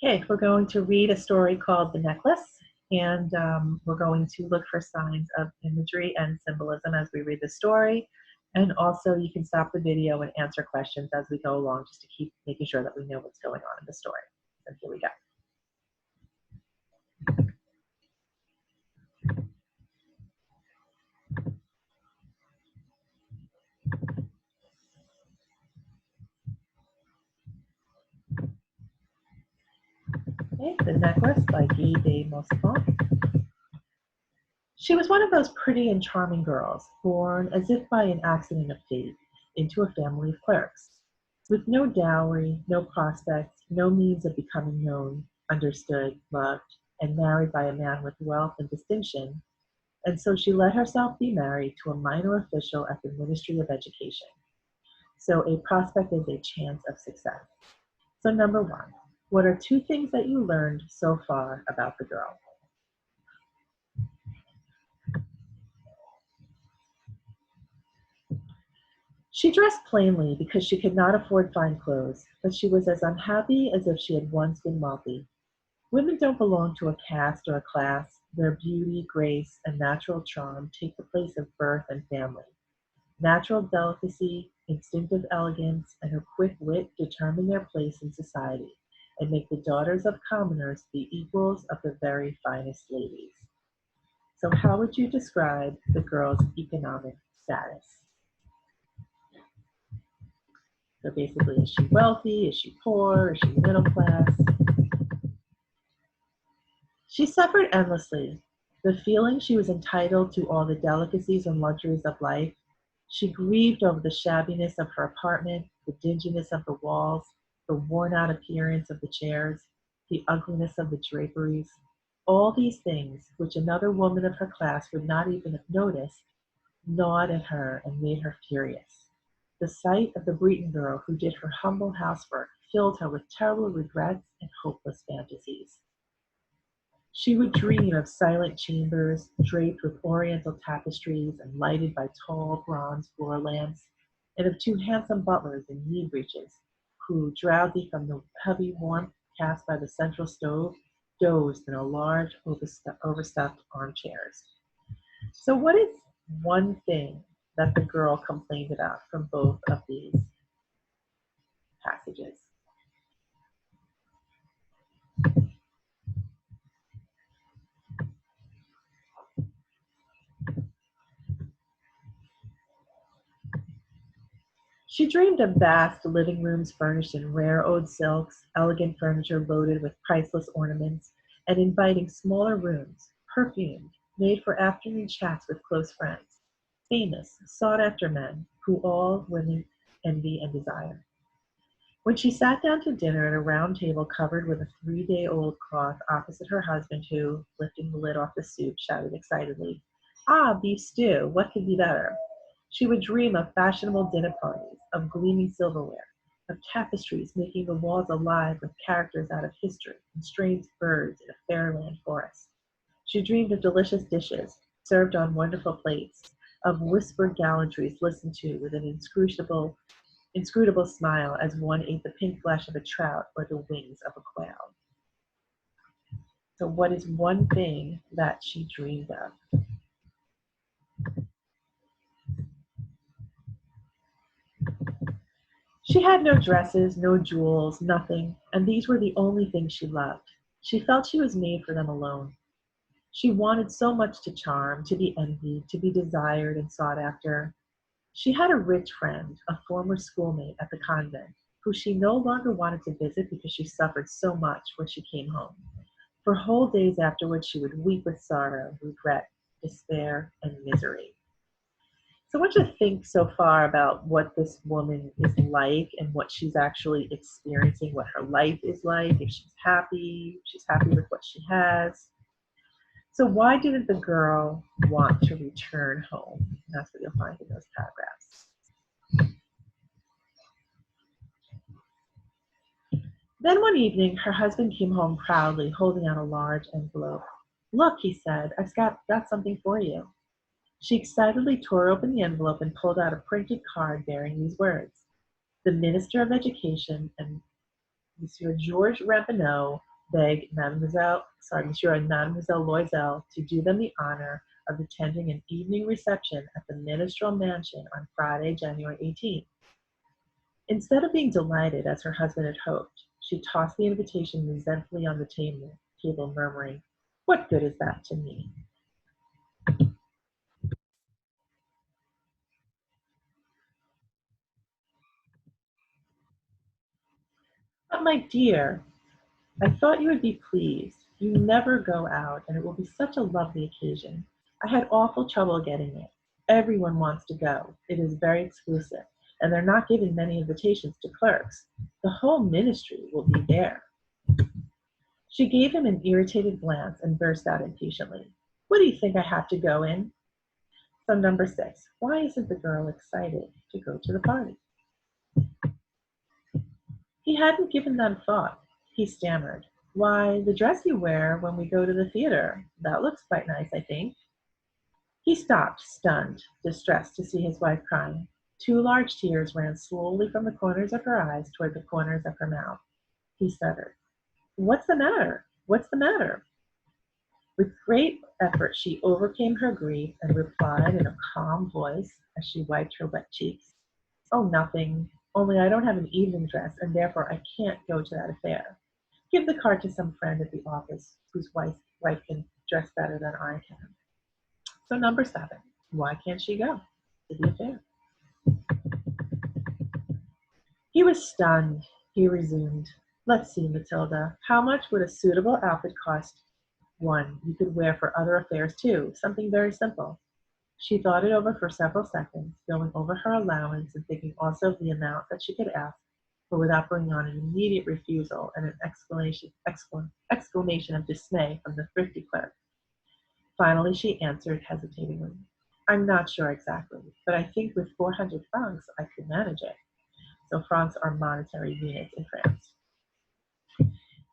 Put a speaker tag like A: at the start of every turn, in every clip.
A: Okay, we're going to read a story called The Necklace, and we're going to look for signs of imagery and symbolism as we read the story. And also, you can stop the video and answer questions as we go along just to keep making sure that we know what's going on in the story. So here we go. Okay, The Necklace by Guy de Maupassant. She was one of those pretty and charming girls, born as if by an accident of fate into a family of clerks, with no dowry, no prospects, no means of becoming known, understood, loved, and married by a man with wealth and distinction, and so she let herself be married to a minor official at the Ministry of Education. So a prospect is a chance of success. So number one, what are two things that you learned so far about the girl? She dressed plainly because she could not afford fine clothes, but she was as unhappy as if she had once been wealthy. Women don't belong to a caste or a class where beauty, grace, and natural charm take the place of birth and family. Natural delicacy, instinctive elegance, and her quick wit determine their place in society and make the daughters of commoners the equals of the very finest ladies. So how would you describe the girl's economic status? So basically, is she wealthy? Is she poor? Is she middle class? She suffered endlessly. The feeling she was entitled to all the delicacies and luxuries of life. She grieved over the shabbiness of her apartment, the dinginess of the walls, the worn out appearance of the chairs, the ugliness of the draperies. All these things, which another woman of her class would not even have noticed, gnawed at her and made her furious. The sight of the Breton girl who did her humble housework filled her with terrible regrets and hopeless fantasies. She would dream of silent chambers draped with oriental tapestries and lighted by tall bronze floor lamps, and of two handsome butlers in knee breeches, who, drowsy from the heavy warmth cast by the central stove, dozed in a large overstuffed armchairs. So, what is one thing that the girl complained about from both of these passages? She dreamed of vast living rooms furnished in rare old silks, elegant furniture loaded with priceless ornaments, and inviting smaller rooms, perfumed, made for afternoon chats with close friends, famous, sought-after men who all women envy and desire. When she sat down to dinner at a round table covered with a 3-day-old cloth opposite her husband who, lifting the lid off the soup, shouted excitedly, "Ah, beef stew, what could be better?" She would dream of fashionable dinner parties, of gleaming silverware, of tapestries making the walls alive with characters out of history and strange birds in a fairyland forest. She dreamed of delicious dishes served on wonderful plates, of whispered gallantries listened to with an inscrutable smile as one ate the pink flesh of a trout or the wings of a quail. So, what is one thing that she dreamed of? She had no dresses, no jewels, nothing, and these were the only things she loved. She felt she was made for them alone. She wanted so much to charm, to be envied, to be desired and sought after. She had a rich friend, a former schoolmate at the convent, who she no longer wanted to visit because she suffered so much when she came home. For whole days afterwards, she would weep with sorrow, regret, despair, and misery. So, what do you think so far about what this woman is like and what she's actually experiencing, what her life is like, if she's happy with what she has? So, why didn't the girl want to return home? And that's what you'll find in those paragraphs. Then one evening, her husband came home proudly, holding out a large envelope. "Look," he said, "I've got something for you." She excitedly tore open the envelope and pulled out a printed card bearing these words: "The Minister of Education and Monsieur Georges Ramponneau begged Monsieur and Mademoiselle Loisel to do them the honor of attending an evening reception at the Ministerial Mansion on Friday, January 18th. Instead of being delighted, as her husband had hoped, she tossed the invitation resentfully on the table, murmuring, "What good is that to me?" "But my dear, I thought you would be pleased. You never go out, and it will be such a lovely occasion. I had awful trouble getting it. Everyone wants to go. It is very exclusive, and they're not giving many invitations to clerks. The whole ministry will be there." She gave him an irritated glance and burst out impatiently, "What do you think I have to go in?" So number 6, why isn't the girl excited to go to the party? He hadn't given that thought. He stammered, "Why, the dress you wear when we go to the theater. That looks quite nice, I think." He stopped, stunned, distressed to see his wife crying. Two large tears ran slowly from the corners of her eyes toward the corners of her mouth. He stuttered, "What's the matter? What's the matter?" With great effort she overcame her grief and replied in a calm voice as she wiped her wet cheeks, "Oh, nothing. Only I don't have an evening dress, and therefore I can't go to that affair. Give the card to some friend at the office whose wife can dress better than I can." So number 7, why can't she go to the affair? He was stunned. He resumed, "Let's see, Matilda, how much would a suitable outfit cost? One you could wear for other affairs too, something very simple." She thought it over for several seconds, going over her allowance and thinking also of the amount that she could ask, but without bringing on an immediate refusal and an exclamation of dismay from the thrifty clerk. Finally she answered hesitatingly, "I'm not sure exactly, but I think with 400 francs I could manage it." So francs are monetary units in France.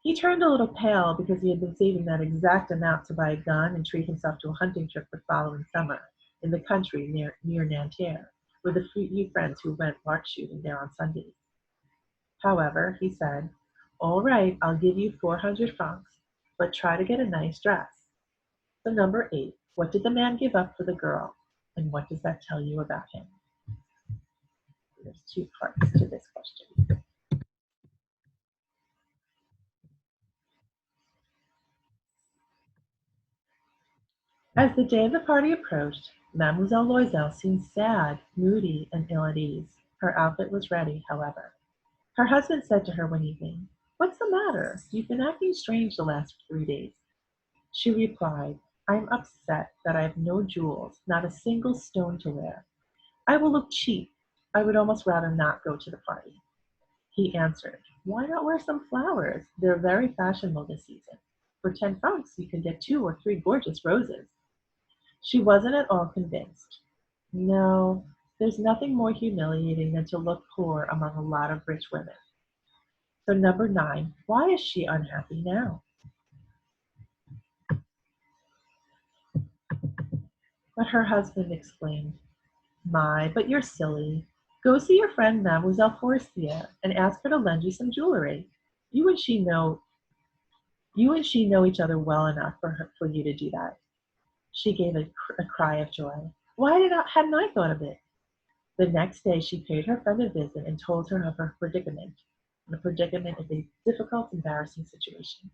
A: He turned a little pale because he had been saving that exact amount to buy a gun and treat himself to a hunting trip the following summer in the country near Nanterre, with a few friends who went lark shooting there on Sundays. However, he said, "All right, I'll give you 400 francs, but try to get a nice dress." So number 8, what did the man give up for the girl, and what does that tell you about him? There's 2 parts to this question. As the day of the party approached, Mademoiselle Loisel seemed sad, moody, and ill at ease. Her outfit was ready, however. Her husband said to her one evening, "What's the matter? You've been acting strange the last 3 days." She replied, "I am upset that I have no jewels, not a single stone to wear. I will look cheap. I would almost rather not go to the party." He answered, "Why not wear some flowers? They're very fashionable this season. For 10 francs you can get 2 or 3 gorgeous roses." She wasn't at all convinced. "No, there's nothing more humiliating than to look poor among a lot of rich women." So number 9, why is she unhappy now? But her husband exclaimed, "My, but you're silly. Go see your friend Mademoiselle Forestier and ask her to lend you some jewelry. You and she know you and she know each other well enough for you to do that." She gave a cry of joy. Hadn't I thought of it? The next day she paid her friend a visit and told her of her predicament. The predicament is a difficult, embarrassing situation.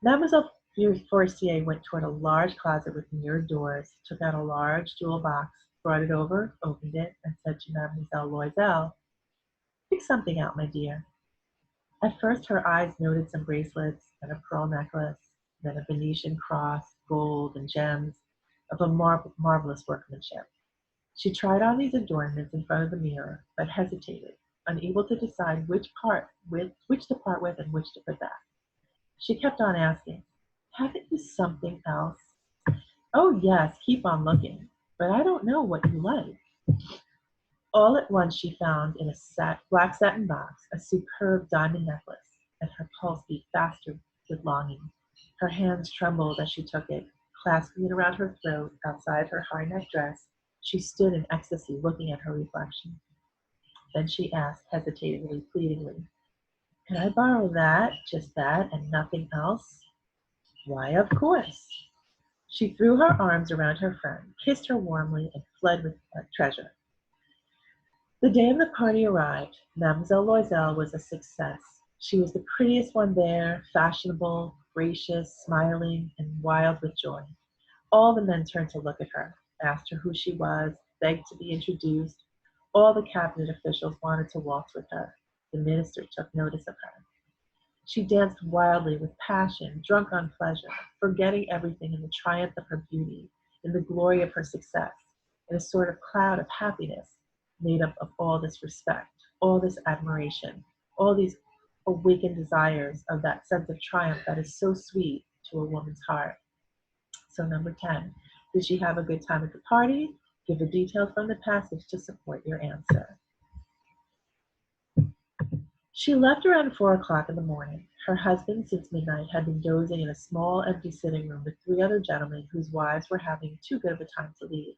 A: Mademoiselle Forestier went toward a large closet with mirrored doors, took out a large jewel box, brought it over, opened it, and said to Mademoiselle Loisel, "Pick something out, my dear." At first her eyes noted some bracelets, then a pearl necklace, then a Venetian cross, gold and gems, of a marvelous workmanship. She tried on these adornments in front of the mirror, but hesitated, unable to decide which to part with and which to put back. She kept on asking, "Haven't you something else?" "Oh, yes, keep on looking, but I don't know what you like." All at once she found in a black satin box a superb diamond necklace, and her pulse beat faster with longing. Her hands trembled as she took it, clasping it around her throat outside her high neck dress. She stood in ecstasy looking at her reflection. Then she asked hesitatingly, pleadingly, Can I borrow that, just that, and nothing else? Why, of course. She threw her arms around her friend, kissed her warmly, and fled with her treasure. The day of the party arrived. Mademoiselle Loisel was a success. She was the prettiest one there, fashionable, gracious, smiling, and wild with joy. All the men turned to look at her, asked her who she was, begged to be introduced. All the cabinet officials wanted to waltz with her. The minister took notice of her. She danced wildly with passion, drunk on pleasure, forgetting everything in the triumph of her beauty, in the glory of her success, in a sort of cloud of happiness made up of all this respect, all this admiration, all these awakened desires of that sense of triumph that is so sweet to a woman's heart. So number 10, did she have a good time at the party? Give the details from the passage to support your answer. She left around 4 o'clock in the morning. Her husband, since midnight, had been dozing in a small, empty sitting room with 3 other gentlemen whose wives were having too good of a time to leave.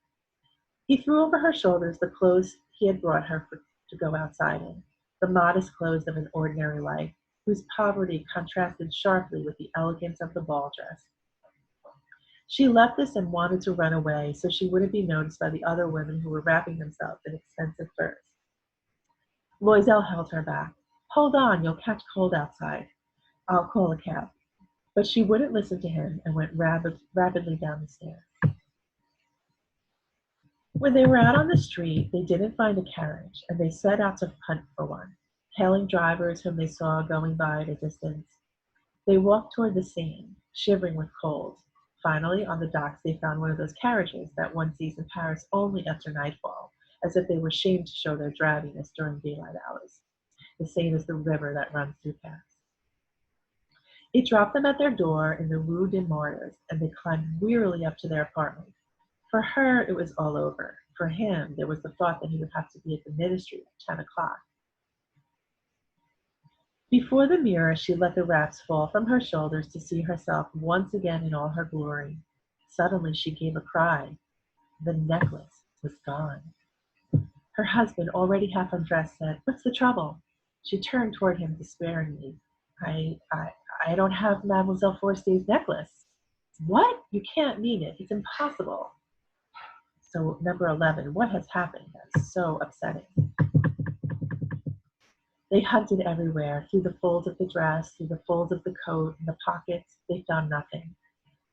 A: He threw over her shoulders the clothes he had brought her to go outside in, the modest clothes of an ordinary life, whose poverty contrasted sharply with the elegance of the ball dress. She left this and wanted to run away so she wouldn't be noticed by the other women who were wrapping themselves in expensive furs. Loisel held her back. Hold on, you'll catch cold outside. I'll call a cab. But she wouldn't listen to him and went rapidly down the stairs. When they were out on the street, they didn't find a carriage, and they set out to hunt for one, hailing drivers whom they saw going by at a distance. They walked toward the Seine, shivering with cold. Finally, on the docks, they found one of those carriages that one sees in Paris only after nightfall, as if they were ashamed to show their drowsiness during daylight hours. The Seine is the river that runs through Paris. It dropped them at their door in the Rue des Martyrs, and they climbed wearily up to their apartment. For her, it was all over. For him, there was the thought that he would have to be at the ministry at 10 o'clock. Before the mirror, she let the wraps fall from her shoulders to see herself once again in all her glory. Suddenly, she gave a cry. The necklace was gone. Her husband, already half undressed, said, "What's the trouble?" She turned toward him despairingly. I don't have Mademoiselle Forestier's necklace." "What? You can't mean it. It's impossible." So number 11, what has happened? That's so upsetting. They hunted everywhere, through the folds of the dress, through the folds of the coat, in the pockets. They found nothing.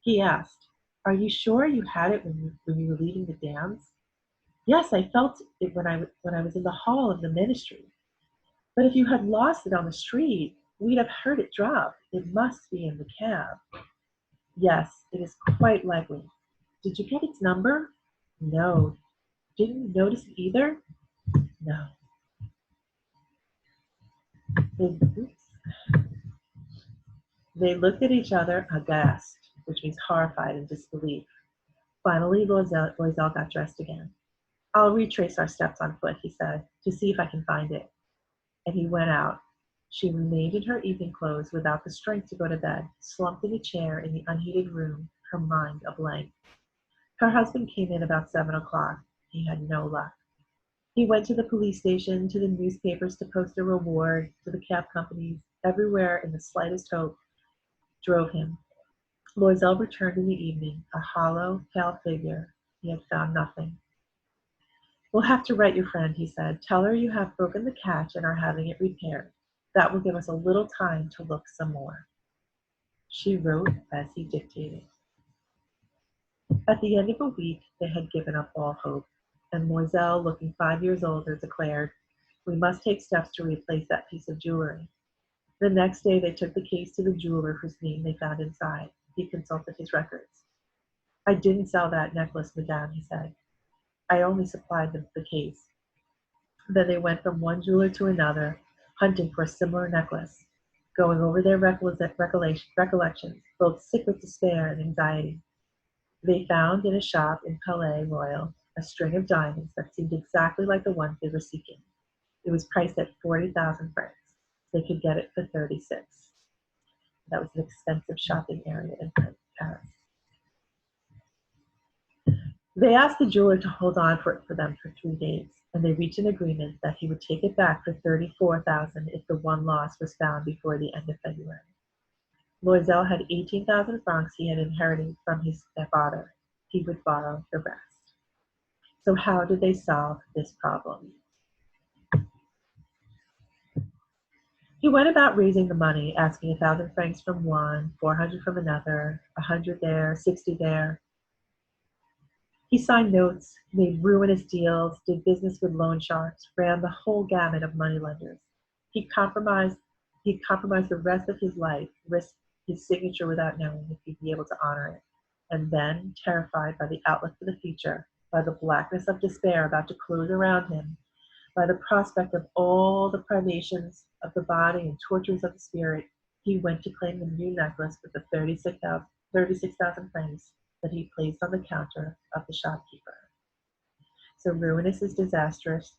A: He asked, "Are you sure you had it when you were leaving the dance?" "Yes, I felt it when I was in the hall of the ministry." "But if you had lost it on the street, we'd have heard it drop. It must be in the cab." "Yes, it is quite likely." "Did you get its number?" "No." "Didn't you notice it either?" "No." They looked at each other aghast, which means horrified and disbelief. Finally, Loisel got dressed again. "I'll retrace our steps on foot," he said, "to see if I can find it." And he went out. She remained in her evening clothes without the strength to go to bed, slumped in a chair in the unheated room, her mind a blank. Her husband came in about 7 o'clock. He had no luck. He went to the police station, to the newspapers to post a reward, to the cab companies, everywhere in the slightest hope, drove him. Loisel returned in the evening, a hollow, pale figure. He had found nothing. "We'll have to write your friend," he said. "Tell her you have broken the catch and are having it repaired. That will give us a little time to look some more." She wrote as he dictated. At the end of a week, they had given up all hope, and Loisel, looking 5 years older, declared, "We must take steps to replace that piece of jewelry." The next day, they took the case to the jeweler whose name they found inside. He consulted his records. "I didn't sell that necklace, madame," he said. "I only supplied the case." Then they went from one jeweler to another, hunting for a similar necklace, going over their recollections, both sick with despair and anxiety. They found in a shop in Palais Royal a string of diamonds that seemed exactly like the ones they were seeking. It was priced at 40,000 francs. They could get it for 36. That was an expensive shopping area in Paris. They asked the jeweler to hold on for them for 3 days. and they reached an agreement that he would take it back for 34,000 if the one lost was found before the end of February. Loisel had 18,000 francs he had inherited from his stepfather. He would borrow the rest. So how did they solve this problem? He went about raising the money, asking 1,000 francs from one, 400 from another, 100 there, 60 there. He signed notes, made ruinous deals, did business with loan sharks, ran the whole gamut of moneylenders. He compromised the rest of his life, risked his signature without knowing if he'd be able to honor it. And then, terrified by the outlook for the future, by the blackness of despair about to close around him, by the prospect of all the privations of the body and tortures of the spirit, he went to claim the new necklace with the 36,000 francs that he placed on the counter of the shopkeeper. So ruinous is disastrous.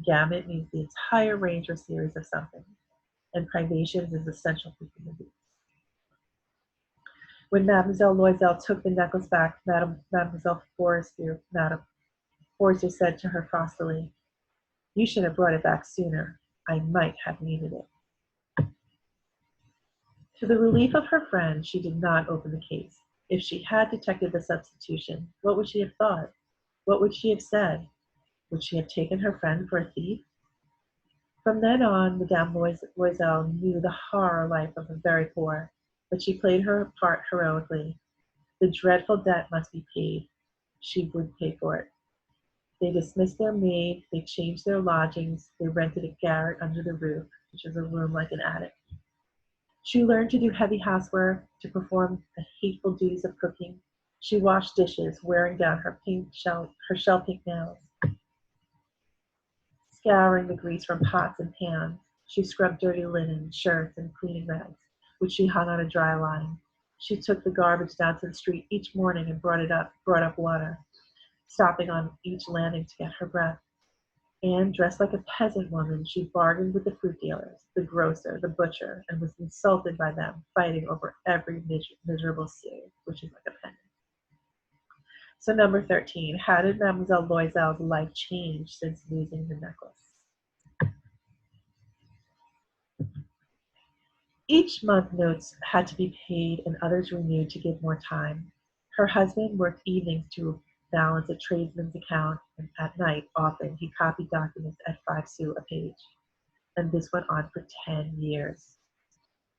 A: Gamut means the entire range or series of something, and privations is essential for human beings. When Mademoiselle Loisel took the necklace back, Mademoiselle Forestier said to her frostily, "You should have brought it back sooner. I might have needed it." To the relief of her friend, she did not open the case. If she had detected the substitution, what would she have thought? What would she have said? Would she have taken her friend for a thief? From then on, Madame Loisel knew the horror life of the very poor, but she played her part heroically. The dreadful debt must be paid. She would pay for it. They dismissed their maid, they changed their lodgings, they rented a garret under the roof, which is a room like an attic. She learned to do heavy housework, to perform the hateful duties of cooking. She washed dishes, wearing down her shell pink nails. Scouring the grease from pots and pans, she scrubbed dirty linen, shirts, and cleaning rags, which she hung on a dry line. She took the garbage down to the street each morning and brought up water, stopping on each landing to get her breath. And, dressed like a peasant woman, she bargained with the fruit dealers, the grocer, the butcher, and was insulted by them, fighting over every miserable sou, which is like a penny. So number 13, how did Mademoiselle Loisel's life change since losing the necklace? Each month notes had to be paid and others renewed to give more time. Her husband worked evenings to balance a tradesman's account, and at night, often, he copied documents at 5 sous a page. And this went on for 10 years.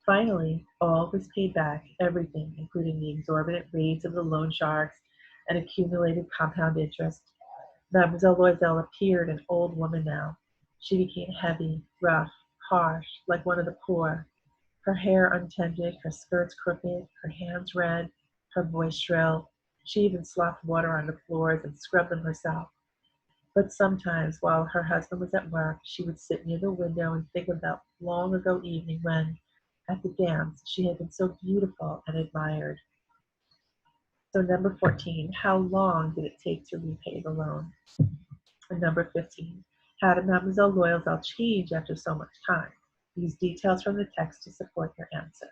A: Finally, all was paid back, everything, including the exorbitant rates of the loan sharks and accumulated compound interest. Mademoiselle Loisel appeared an old woman now. She became heavy, rough, harsh, like one of the poor. Her hair untended, her skirts crooked, her hands red, her voice shrill. She even slopped water on the floors and scrubbed them herself. But sometimes, while her husband was at work, she would sit near the window and think of that long ago evening when, at the dance, she had been so beautiful and admired. So number 14, how long did it take to repay the loan? And number 15, how did Mademoiselle Loisel change after so much time? Use details from the text to support your answer.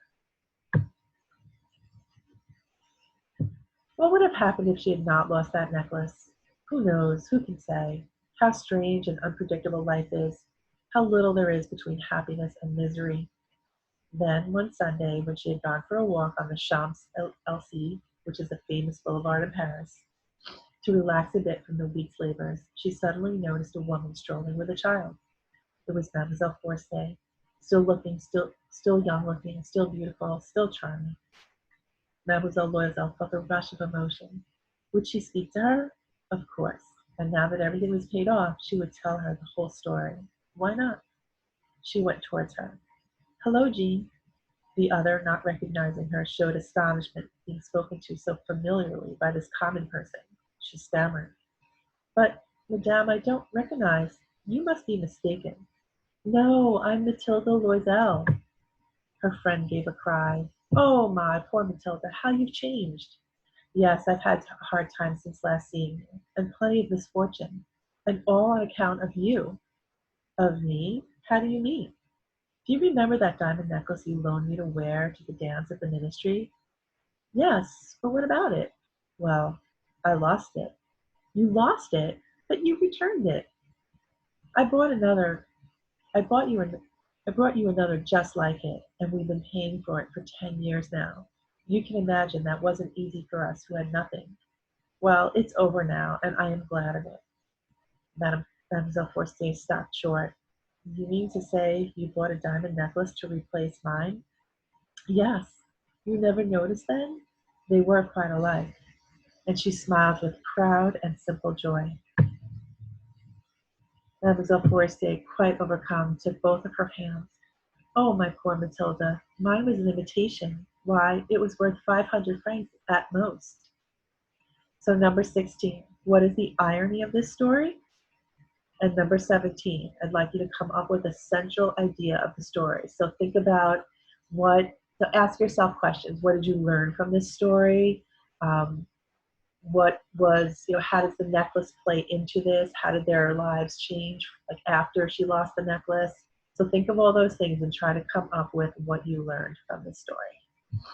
A: What would have happened if she had not lost that necklace? Who knows? Who can say? How strange and unpredictable life is. How little there is between happiness and misery. Then, one Sunday, when she had gone for a walk on the Champs-Élysées, which is a famous boulevard in Paris, to relax a bit from the week's labors, she suddenly noticed a woman strolling with a child. It was Mademoiselle Forestier, still young looking, still beautiful, still charming. Mademoiselle Loisel felt a rush of emotion. Would she speak to her? Of course. And now that everything was paid off, she would tell her the whole story. Why not? She went towards her. "Hello, Jean." The other, not recognizing her, showed astonishment being spoken to so familiarly by this common person. She stammered. "But, Madame, I don't recognize. You must be mistaken." "No, I'm Mathilde Loisel." Her friend gave a cry. "Oh, my poor Mathilde, how you've changed." "Yes, I've had a hard time since last seeing you, and plenty of misfortune, and all on account of you." "Of me? How do you mean?" "Do you remember that diamond necklace you loaned me to wear to the dance at the ministry?" "Yes, but what about it?" "Well, I lost it." "You lost it? But you returned it." I bought another. I bought you an, I brought you another just like it, and we've been paying for it for 10 years now. You can imagine that wasn't easy for us who had nothing. Well, it's over now, and I am glad of it. Mademoiselle Forestier stopped short. You mean to say you bought a diamond necklace to replace mine? Yes. You never noticed then? They were quite alike. And she smiled with proud and simple joy. Mademoiselle Forestier, quite overcome, took both of her hands. Oh, my poor Matilda, mine was an imitation. Why, it was worth 500 francs at most. So, number 16, what is the irony of this story? And number 17, I'd like you to come up with a central idea of the story. So, think about so ask yourself questions. What did you learn from this story? Um, how does the necklace play into this? How did their lives change, like after she lost the necklace? So think of all those things and try to come up with what you learned from this story.